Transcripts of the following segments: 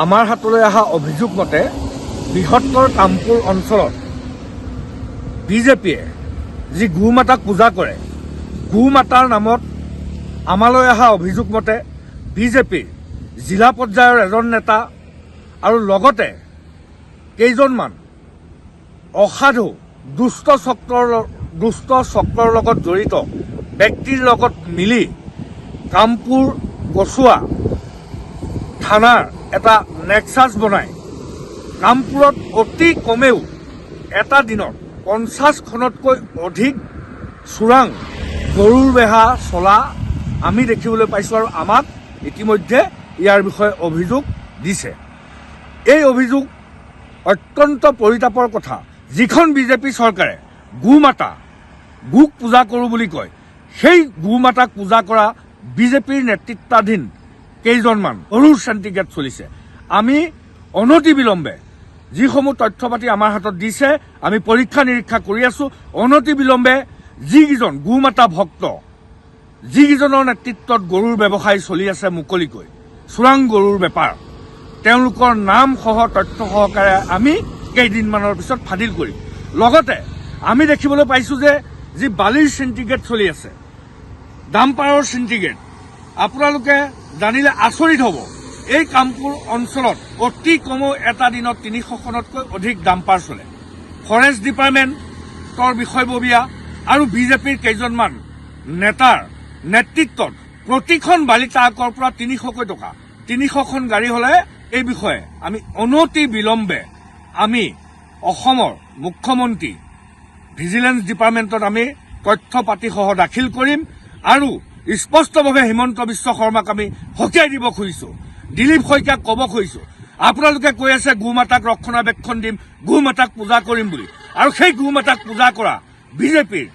আমাৰ হাতলৈ অহা অভিযোগ মতে বৃহত্তৰ কামপুৰ অঞ্চলত বিজেপিয়ে যি গো মাতাক পূজা কৰে, গো মাতাৰ নামত আমালৈ অহা অভিযোগ মতে বিজেপিৰ জিলা পৰ্যায়ৰ এজন নেতা আৰু লগতে কেইজনমান অসাধু দুষ্ট চক্ৰৰ লগত জড়িত ব্যক্তিৰ লগত মিলি কামপুৰ কচুৱা থানাৰ এটা নেক্সাছ বনাই কামপুৰত অতি কমেও এটা দিনত 50খনতকৈ অধিক চোৰাং গৰুৰ বেহা চলা আমি দেখিবলৈ পাইছোঁ আৰু আমাক ইতিমধ্যে ইয়াৰ বিষয়ে অভিযোগ দিছে। এই অভিযোগ অত্যন্ত পৰিতাপৰ কথা। যিখন বিজেপি চৰকাৰে গোক পূজা কৰোঁ বুলি কয়, সেই গো মাতাক পূজা কৰা বিজেপিৰ নেতৃত্বাধীন কেইজনমান গৰুৰ চেণ্টিগ্ৰেড চলিছে। আমি অনতিবিলম্বে যিসমূহ তথ্য পাতি আমাৰ হাতত দিছে আমি পৰীক্ষা নিৰীক্ষা কৰি আছোঁ। অনতিবিলম্বে যিকেইজন গো মাতা ভক্ত, যিকেইজনৰ নেতৃত্বত গৰুৰ ব্যৱসায় চলি আছে মুকলিকৈ, চোৰাং গৰুৰ বেপাৰ, তেওঁলোকৰ নামসহ তথ্য সহকাৰে আমি কেইদিনমানৰ পিছত ফাদিল কৰিম। লগতে আমি দেখিবলৈ পাইছোঁ যে যি বালিৰ চেণ্টিগ্ৰেড চলি আছে, ডাম্পাৰৰ চেণ্টিগ্ৰেড, আপোনালোকে জানিলে আচৰিত হ'ব। এই কামপুৰ অঞ্চলত অতি কমেও এটা দিনত 300খনতকৈ অধিক ডাম্পাৰ চলে। ফৰেষ্ট ডিপাৰ্টমেণ্টৰ বিষয়ববীয়া আৰু বিজেপিৰ কেইজনমান নেতাৰ নেতৃত্বত প্ৰতিখন বালি ট্ৰাকৰ পৰা 300কৈ টকা, 300খন গাড়ী হ'লে এই বিষয়ে আমি অনতি বিলম্বে আমি অসমৰ মুখ্যমন্ত্ৰী ভিজিলেন্স ডিপাৰ্টমেণ্টত আমি তথ্য পাতিসহ দাখিল কৰিম আৰু স্পষ্টভাৱে হিমন্ত বিশ্ব শৰ্মাক আমি সকীয়াই দিব খুজিছোঁ, দিলীপ শইকীয়াক ক'ব খুজিছোঁ। আপোনালোকে কৈ আছে গো মাতাক ৰক্ষণাবেক্ষণ দিম, গো মাতাক পূজা কৰিম বুলি, আৰু সেই গো মাতাক পূজা কৰা বিজেপিৰ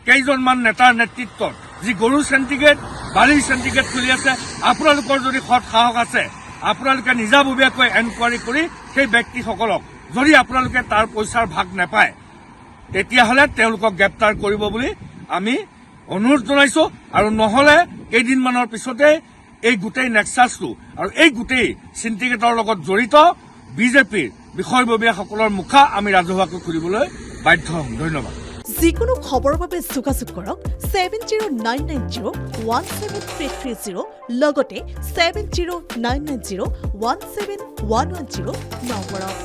কেইজনমান নেতাৰ নেতৃত্বত যি গৰুৰ চেণ্টিগ্ৰেড, বালিৰ চেণ্টিগ্ৰেড চলি আছে, আপোনালোকৰ যদি সৎ সাহস আছে আপোনালোকে নিজাববীয়াকৈ এনকুৱাৰী কৰি সেই ব্যক্তিসকলক যদি আপোনালোকে তাৰ পইচাৰ ভাগ নাপায় তেতিয়াহ'লে তেওঁলোকক গ্ৰেপ্তাৰ কৰিব বুলি আমি অনুৰোধ জনাইছোঁ। আৰু নহ'লে কেইদিনমানৰ পিছতে এই গোটেই নেক্সাছটো আৰু এই গোটেই চিণ্ডিকেটৰ লগত জড়িত বিজেপিৰ বিষয়ববীয়াসকলৰ মুখা আমি ৰাজহুৱাকৈ খুলিবলৈ বাধ্য হ'ম। ধন্যবাদ। যিকোনো খবৰৰ বাবে যোগাযোগ কৰক 7099017330 লগতে 7099017110 নম্বৰত।